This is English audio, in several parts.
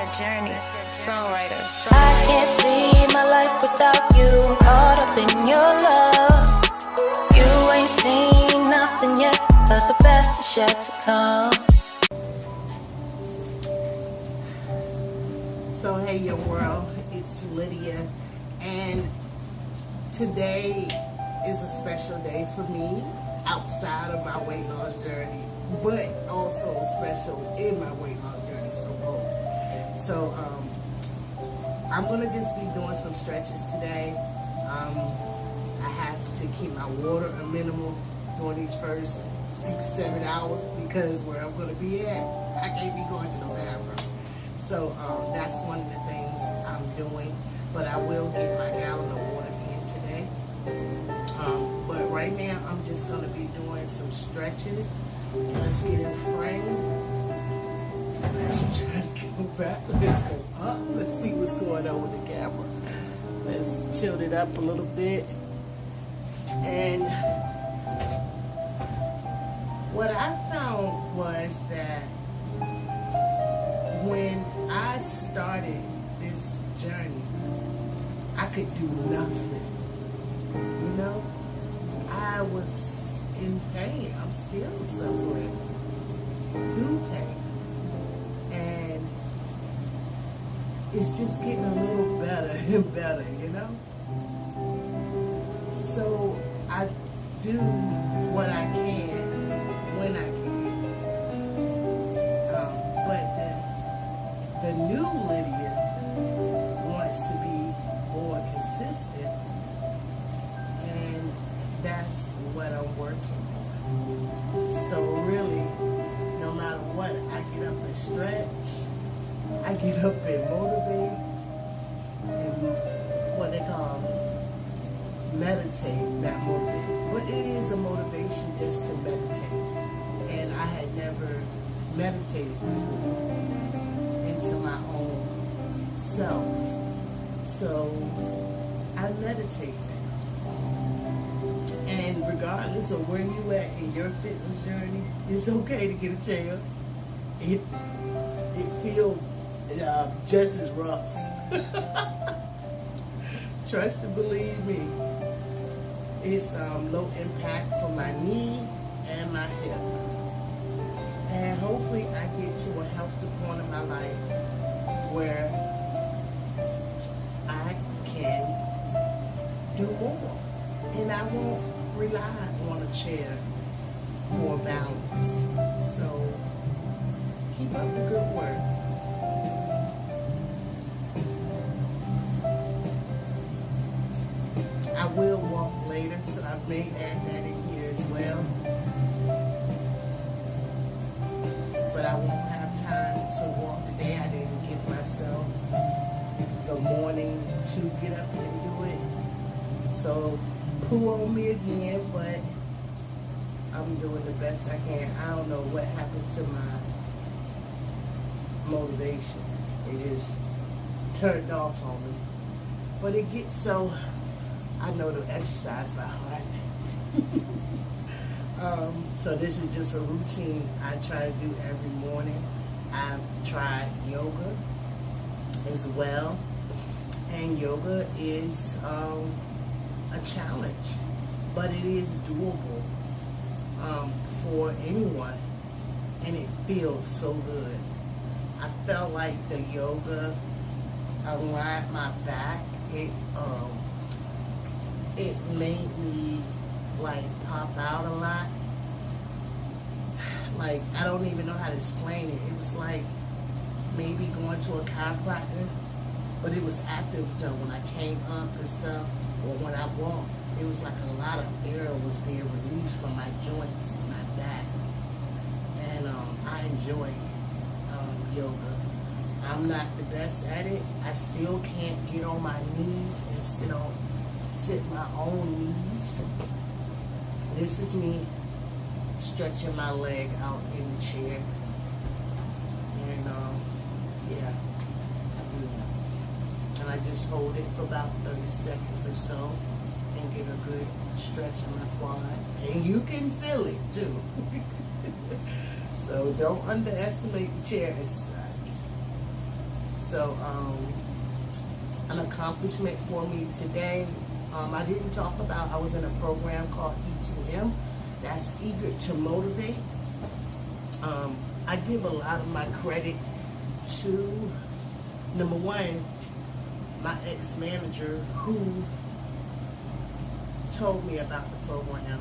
Bestyetjourney, Sungwryter. I can't see my life without you, caught up in your love. You ain't seen nothing yet, 'cause the best is yet to come. So hey your world, it's Lydia, and today is a special day for me outside of my weight loss journey, but also special in my weight loss journey, so I'm gonna just be doing some stretches today. I have to keep my water a minimal during these first 6-7 hours because where I'm gonna be at, I can't be going to the bathroom. So that's one of the things I'm doing, but I will get my gallon of water in today. But right now, I'm just going to be doing some stretches. Let's get in frame. Let's try to go back. Let's go up. Let's see what's going on with the camera. Let's tilt it up a little bit. And what I found was that when I started this journey, I could do nothing. You know, I was in pain. I'm still suffering through pain. And it's just getting a little better and better, you know? So I do what I can when I can. The new Lydia wants to be more consistent, and that's what I'm working on. So really, no matter what, I get up and stretch, I get up and motivate, and what they call meditate, not motivate. But it is a motivation just to meditate, and I had never meditated before into my own self. So I meditate now. And regardless of where you at in your fitness journey, it's okay to get a chair. It feels just as rough. Trust and believe me. It's low impact for my knee and my hip. And hopefully I get to a healthy point in my life where I can do more. And I won't rely on a chair for balance. So keep up the good work. I will walk later, so I may add that in here as well. But I won't have time to walk today. I didn't give myself the morning to get up and do it. So, poo on me again, but I'm doing the best I can. I don't know what happened to my motivation. It just turned off on me. But it gets so, I know to exercise by heart. So this is just a routine I try to do every morning. I've tried yoga as well, and yoga is a challenge, but it is doable for anyone, and it feels so good. I felt like the yoga aligned my back. It made me like pop out a lot. Like, I don't even know how to explain it. It was like maybe going to a chiropractor, but it was active though. When I came up and stuff, or when I walked, it was like a lot of air was being released from my joints and my back. And I enjoy yoga. I'm not the best at it. I still can't get on my knees and sit my own knees. This is me stretching my leg out in the chair. And yeah, I do that. And I just hold it for about 30 seconds or so and get a good stretch in my quad. And you can feel it too. So don't underestimate the chair exercise. So, an accomplishment for me today, I didn't talk about, I was in a program called E2M, that's Eager to Motivate. I give a lot of my credit to, number one, my ex-manager who told me about the program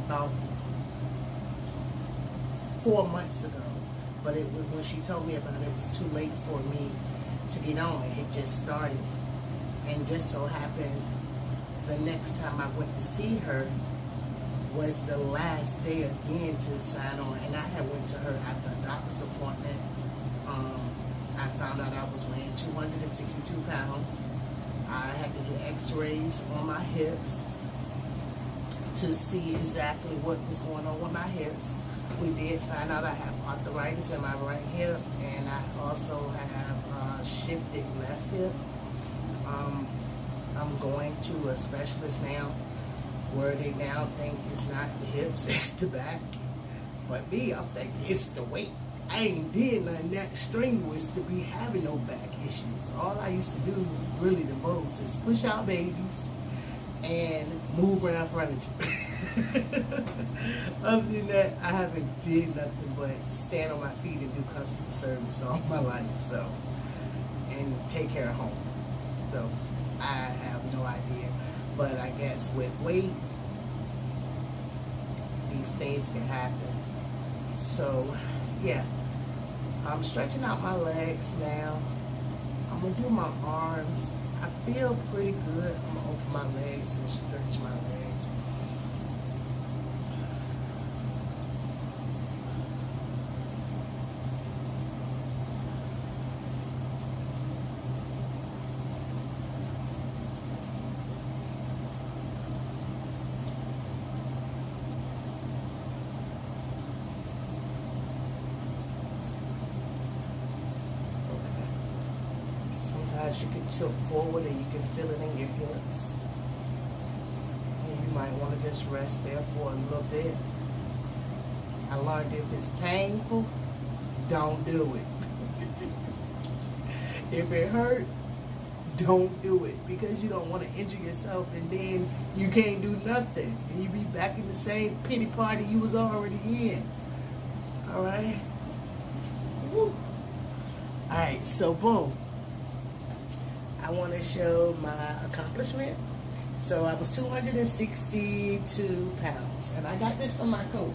about 4 months ago. But it was, when she told me about it, it was too late for me to get on. It had just started. And just so happened, the next time I went to see her was the last day again to sign on. And I had went to her after a doctor's appointment. I found out I was weighing 262 pounds. I had to get x-rays on my hips to see exactly what was going on with my hips. We did find out I have arthritis in my right hip, and I also have shifted left hip. I'm going to a specialist now where they now think it's not the hips, it's the back. But me, I'm thinking it's the weight. I ain't did nothing that strenuous to be having no back issues. All I used to do really the most is push out babies and move around furniture. Other than that, I haven't did nothing but stand on my feet and do customer service all my life, so, and take care of home. So I have no idea, but I guess with weight, these things can happen. So yeah, I'm stretching out my legs now. I'm gonna do my arms. I feel pretty good. I'm gonna open my legs and stretch my legs. You can tilt forward and you can feel it in your hips. And you might want to just rest there for a little bit. I learned if it's painful, don't do it. If it hurt, don't do it, because you don't want to injure yourself and then you can't do nothing. And you be back in the same pity party you was already in. Alright? Alright, so boom. I want to show my accomplishment. So I was 262 pounds, and I got this from my coach.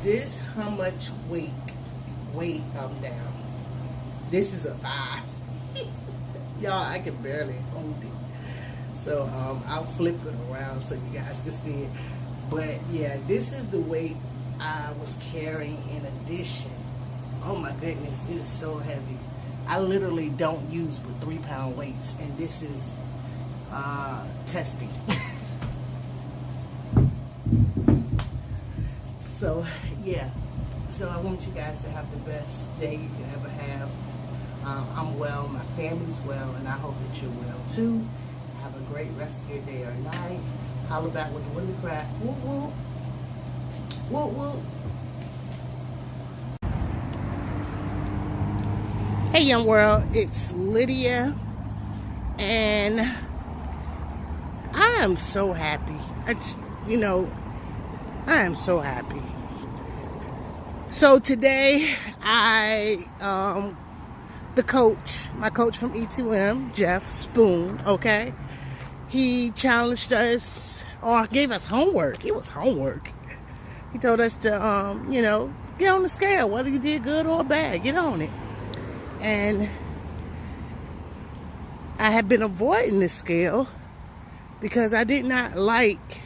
This how much weight I'm down. This is a 5. Y'all, I can barely hold it. So I'll flip it around so you guys can see it. But yeah, this is the weight I was carrying in addition. Oh my goodness, it is so heavy. I literally don't use but 3-pound weights, and this is testing. So yeah, so I want you guys to have the best day you can ever have. I'm well, my family's well, and I hope that you're well too. Have a great rest of your day or night. Holla back with the window crack. Whoop whoop. Whoop whoop. Hey young world, it's Lydia, and I am so happy. I am so happy. So today, my coach from E2M, Jeff Spoon, okay, he challenged us, or gave us homework. It was homework. He told us to, get on the scale, whether you did good or bad, get on it. And I had been avoiding the scale because I did not like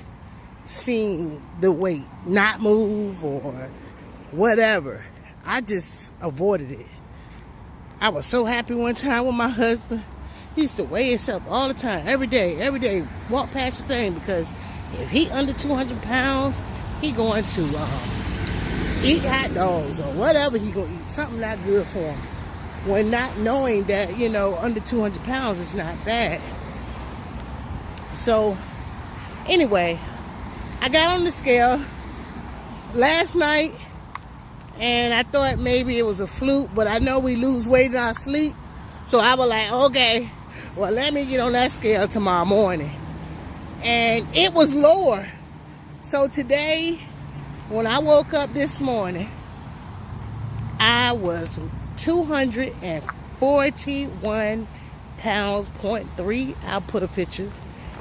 seeing the weight not move or whatever. I just avoided it. I was so happy one time with my husband. He used to weigh himself all the time, every day, walk past the thing, because if he under 200 pounds, he going to eat hot dogs or whatever he gonna eat, something not good for him. When not knowing that, under 200 pounds is not bad. So, anyway, I got on the scale last night, and I thought maybe it was a fluke, but I know we lose weight in our sleep. So I was like, okay, well, let me get on that scale tomorrow morning. And it was lower. So today, when I woke up this morning, I was 241 pounds, 0.3. I'll put a picture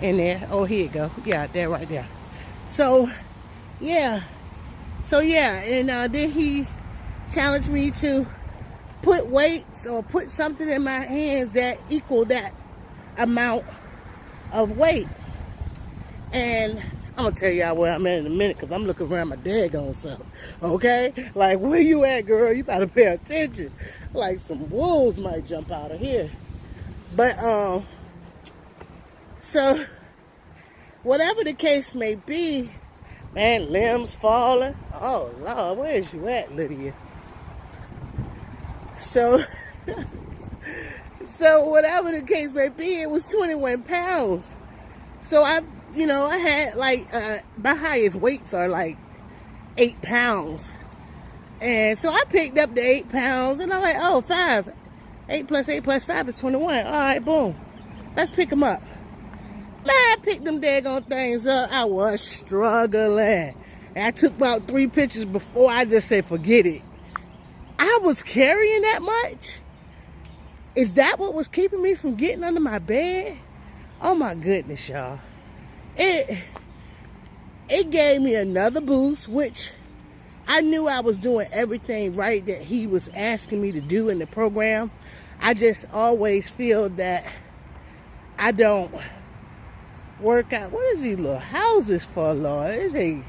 in there. Oh, here you go. Yeah, there, right there. So, yeah. And then he challenged me to put weights or put something in my hands that equal that amount of weight. And I'm going to tell y'all where I'm at in a minute, because I'm looking around my daggone self. Okay? Like, where you at, girl? You better pay attention. Like, some wolves might jump out of here. But, so, whatever the case may be, man, limbs falling. Oh, Lord, where is you at, Lydia? So, whatever the case may be, it was 21 pounds. So, I had like, my highest weights are like 8 pounds. And so I picked up the 8 pounds, and I'm like, oh, 5. 8 plus 8 plus 5 is 21. All right, boom. Let's pick them up. Man, I picked them daggone things up. I was struggling. And I took about 3 pictures before I just said, forget it. I was carrying that much? Is that what was keeping me from getting under my bed? Oh, my goodness, y'all. It gave me another boost, which I knew I was doing everything right that he was asking me to do in the program. I just always feel that I don't work out. What is these little houses for, Lord? Is they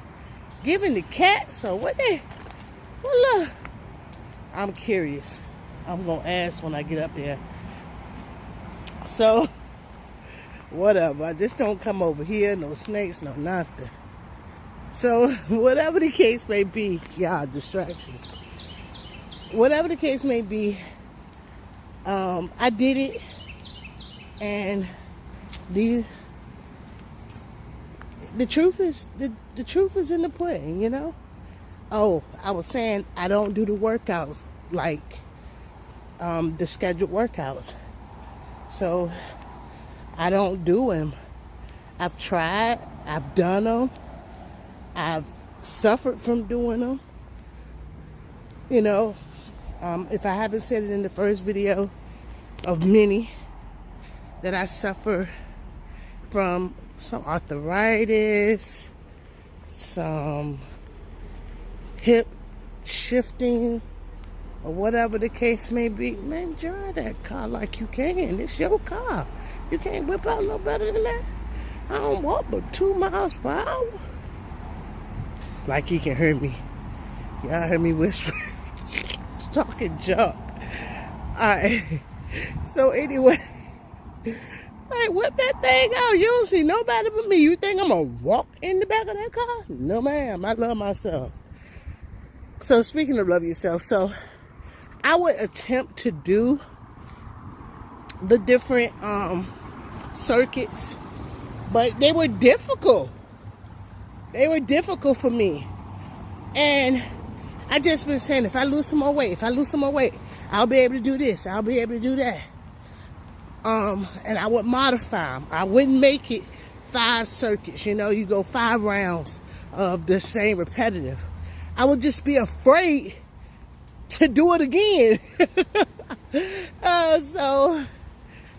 giving the cats or what they? Well, look. I'm curious. I'm going to ask when I get up there. So, whatever. I just don't come over here. No snakes, no nothing. So, whatever the case may be, y'all, distractions. Whatever the case may be, I did it. And the truth is, the truth is in the pudding, you know? Oh, I was saying I don't do the workouts like the scheduled workouts. So I don't do them. I've tried. I've done them. I've suffered from doing them. You know, if I haven't said it in the first video of many, that I suffer from some arthritis, some hip shifting, or whatever the case may be. Man, drive that car like you can. It's your car. You can't whip out no better than that. I don't walk but 2 miles per hour. Like he can hear me. Y'all heard me whispering. Talking junk. Alright. So anyway, I whip that thing out. You don't see nobody but me. You think I'm gonna walk in the back of that car? No, ma'am. I love myself. So speaking of love yourself, so I would attempt to do the different circuits, but they were difficult. They were difficult for me. And I just been saying, if I lose some more weight, I'll be able to do this, I'll be able to do that. And I would modify them. I wouldn't make it 5 circuits. You know, you go 5 rounds of the same repetitive. I would just be afraid to do it again. So,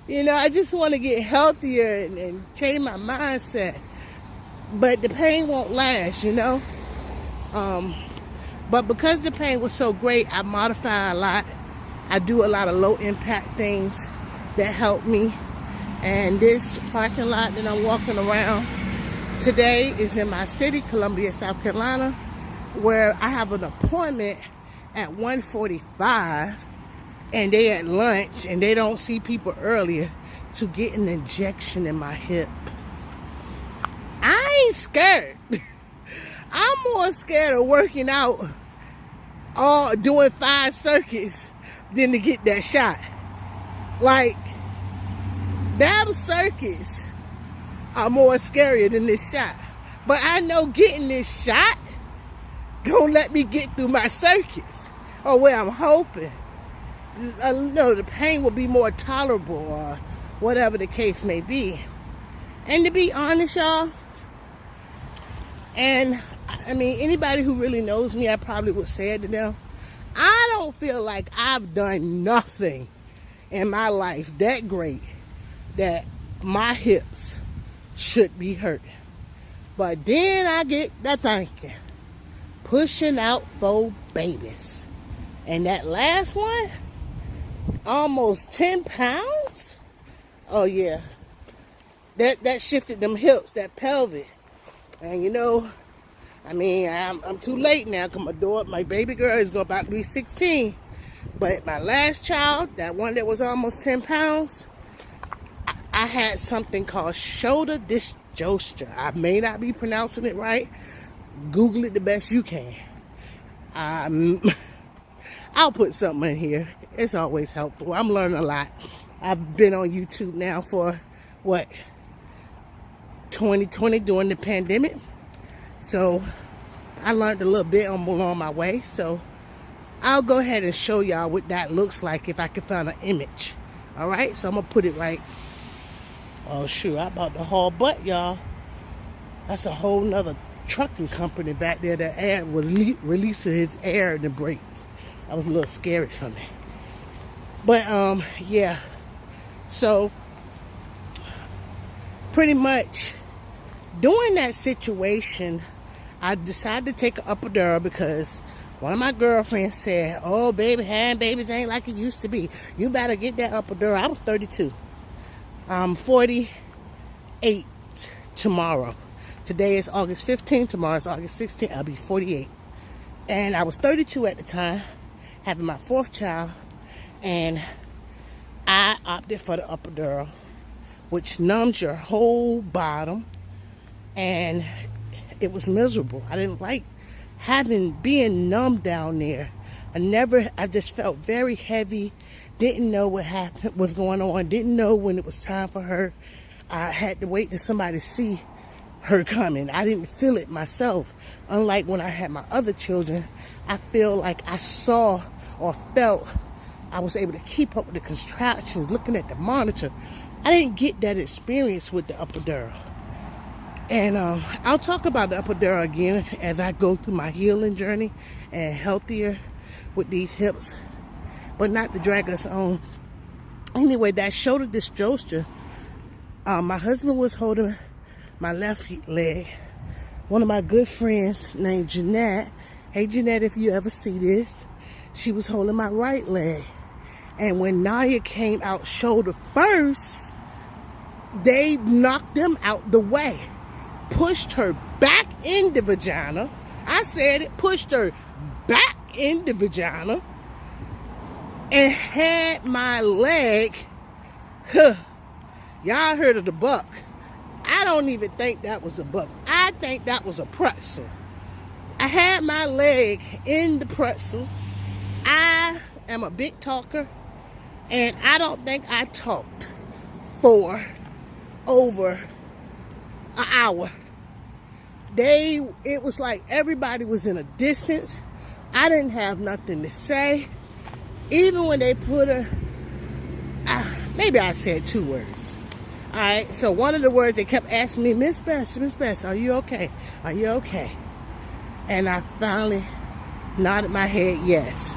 you know, I just want to get healthier and change my mindset. But the pain won't last, you know. But because the pain was so great, I modify a lot. I do a lot of low impact things that help me. And this parking lot that I'm walking around today is in my city, Columbia, South Carolina, where I have an appointment at 1:45, and they at lunch, and they don't see people earlier to get an injection in my hip. I ain't scared. I'm more scared of working out or doing 5 circuits than to get that shot. Like, them circuits are more scarier than this shot. But I know getting this shot gonna let me get through my circuits, or where I'm hoping. No, the pain will be more tolerable, or whatever the case may be. And to be honest, y'all, and I mean, anybody who really knows me, I probably would say it to them, I don't feel like I've done nothing in my life that great that my hips should be hurt. But then I get the thinking, pushing out 4 babies. And that last one, almost 10 pounds? Oh yeah. That shifted them hips, that pelvic. And you know, I mean, I'm too late now because my baby girl is about to be 16. But my last child, that one that was almost 10 pounds, I had something called shoulder dystocia. I may not be pronouncing it right. Google it the best you can. I'll put something in here. It's always helpful. I'm learning a lot. I've been on YouTube now for, 2020 during the pandemic. So I learned a little bit along my way. So I'll go ahead and show y'all what that looks like if I can find an image. All right, so I'm gonna put it right. Oh shoot, I about to haul butt, y'all. That's a whole nother trucking company back there that was releasing his air in the brakes. That was a little scary for me. But yeah. So pretty much during that situation, I decided to take an epidural because one of my girlfriends said, "Oh, baby, having babies ain't like it used to be. You better get that epidural." I was 32. I'm 48 tomorrow. Today is August 15th. Tomorrow is August 16th. I'll be 48. And I was 32 at the time, having my 4th child. And I opted for the epidural, which numbs your whole bottom. And it was miserable. I didn't like being numb down there. I just felt very heavy. Didn't know what was going on. Didn't know when it was time for her. I had to wait till somebody see her coming. I didn't feel it myself. Unlike when I had my other children, I feel like I saw or felt I was able to keep up with the contractions, looking at the monitor. I didn't get that experience with the epidural. And I'll talk about the epidural again as I go through my healing journey and healthier with these hips, but not to drag us on. Anyway, that shoulder dystocia, my husband was holding my left leg. One of my good friends named Jeanette, hey Jeanette, if you ever see this, she was holding my right leg. And when Naya came out shoulder first, they knocked them out the way. Pushed her back in the vagina. I said it, pushed her back in the vagina. And had my leg, y'all heard of the buck. I don't even think that was a buck. I think that was a pretzel. I had my leg in the pretzel. I am a big talker, and I don't think I talked for over an hour. It was like everybody was in a distance. I didn't have nothing to say. Even when they put her, maybe I said 2 words. All right, so one of the words they kept asking me, Miss Best, are you okay? Are you okay? And I finally nodded my head yes.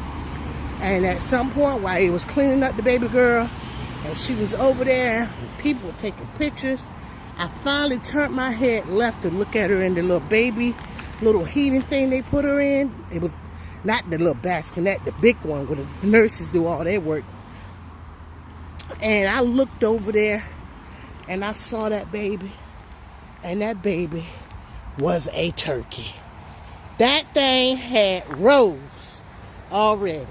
And at some point while he was cleaning up the baby girl, and she was over there, and people were taking pictures, I finally turned my head left to look at her in the little heating thing they put her in. It was not the little bassinet, the big one where the nurses do all their work. And I looked over there, and I saw that baby, and that baby was a turkey. That thing had rows already.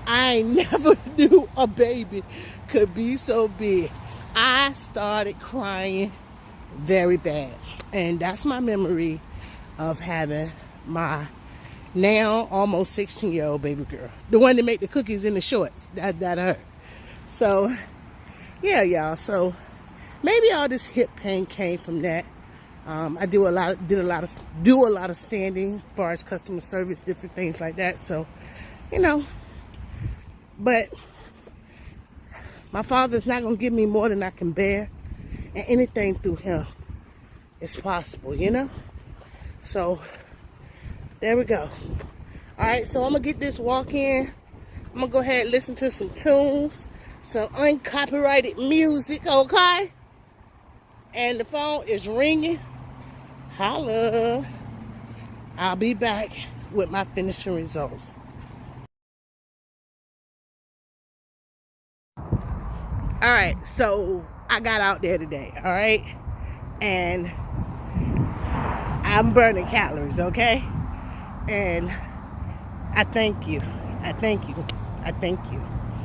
I never knew a baby could be so big. I started crying very bad. And that's my memory of having my now almost 16-year-old baby girl. The one that make the cookies in the shorts. That her. So, yeah, y'all. So, maybe all this hip pain came from that. I do a lot of standing as far as customer service, different things like that. So, you know, but my Father's not gonna give me more than I can bear, and anything through Him is possible, you know. So there we go. All right, so I'm gonna get this walk in. I'm gonna go ahead and listen to some tunes, some uncopyrighted music, okay? And the phone is ringing. Holla. I'll be back with my finishing results. All right, so I got out there today, all right? And I'm burning calories, okay? And I thank you. I thank you. I thank you.